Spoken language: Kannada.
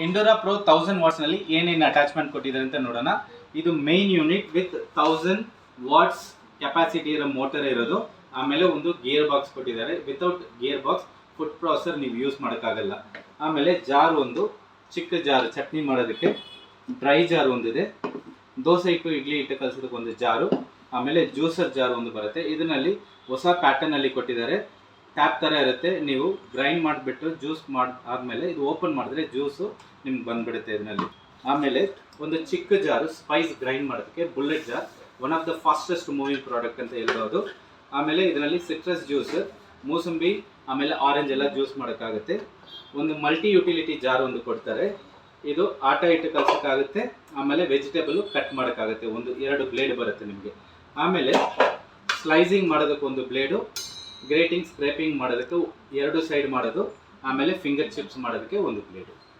ಎಂಡೋರಾ ಪ್ರೋ 1000 ವಾಟ್ಸ್ ನಲ್ಲಿ ಏನೇನು ಅಟ್ಯಾಚ್ಮೆಂಟ್ ಕೊಟ್ಟಿದ್ದಾರೆ ಅಂತ ನೋಡೋಣ. ಇದು main unit with 1000 what's capacity ಇರೋ ಮೋಟರ್ ಇರೋದು. ಆಮೇಲೆ ಒಂದು ಗೇರ್ ಬಾಕ್ಸ್ ಕೊಟ್ಟಿದ್ದಾರೆ. Without gear box food processor ನೀವು ಯೂಸ್ ಮಾಡೋಕ್ಕಾಗಲ್ಲ. ಆಮೇಲೆ ಜಾರ್ ಒಂದು ಚಿಕ್ಕ ಜಾರು ಚಟ್ನಿ ಮಾಡೋದಕ್ಕೆ, ಡ್ರೈ ಜಾರ್ ಒಂದಿದೆ, ದೋಸೆ ಹಿಟ್ಟು ಇಡ್ಲಿ ಹಿಟ್ಟು ಕಲಿಸೋದಕ್ಕೆ ಒಂದು ಜಾರು, ಆಮೇಲೆ ಜ್ಯೂಸರ್ ಜಾರ್ ಒಂದು ಬರುತ್ತೆ. ಇದರಲ್ಲಿ ಹೊಸ ಪ್ಯಾಟರ್ನ್ ಅಲ್ಲಿ ಕೊಟ್ಟಿದ್ದಾರೆ. ಟ್ಯಾಪ್ ಥರ ಇರುತ್ತೆ. ನೀವು ಗ್ರೈಂಡ್ ಮಾಡಿಬಿಟ್ಟು ಜ್ಯೂಸ್ ಆದಮೇಲೆ ಇದು ಓಪನ್ ಮಾಡಿದ್ರೆ ಜ್ಯೂಸು ನಿಮ್ಗೆ ಬಂದ್ಬಿಡುತ್ತೆ ಇದರಲ್ಲಿ. ಆಮೇಲೆ ಒಂದು ಚಿಕ್ಕ ಜಾರು ಸ್ಪೈಸ್ ಗ್ರೈಂಡ್ ಮಾಡೋದಕ್ಕೆ, bullet jar, one of the fastest moving product ಅಂತ ಹೇಳ್ಬೋದು. ಆಮೇಲೆ ಇದರಲ್ಲಿ ಸಿಟ್ರಸ್ ಜ್ಯೂಸ್, ಮೂಸಂಬಿ ಆಮೇಲೆ ಆರೆಂಜ್ ಎಲ್ಲ ಜ್ಯೂಸ್ ಮಾಡೋಕ್ಕಾಗುತ್ತೆ. ಒಂದು ಮಲ್ಟಿ ಯುಟಿಲಿಟಿ ಜಾರ್ ಒಂದು ಕೊಡ್ತಾರೆ. ಇದು ಆಟ ಹಿಟ್ಟು ಕಲಿಸೋಕ್ಕಾಗುತ್ತೆ. ಆಮೇಲೆ ವೆಜಿಟೇಬಲ್ ಕಟ್ ಮಾಡೋಕ್ಕಾಗುತ್ತೆ. ಒಂದು 2 ಬ್ಲೇಡ್ ಬರುತ್ತೆ ನಿಮಗೆ. ಆಮೇಲೆ ಸ್ಲೈಸಿಂಗ್ ಮಾಡೋದಕ್ಕೆ ಒಂದು ಬ್ಲೇಡು, ಗ್ರೇಟಿಂಗ್ ಸ್ಕ್ರೇಪಿಂಗ್ ಮಾಡೋದಕ್ಕೆ 2 ಸೈಡ್ ಮಾಡೋದು, ಆಮೇಲೆ ಫಿಂಗರ್ ಚಿಪ್ಸ್ ಮಾಡೋದಕ್ಕೆ ಒಂದು ಬ್ಲೇಡು.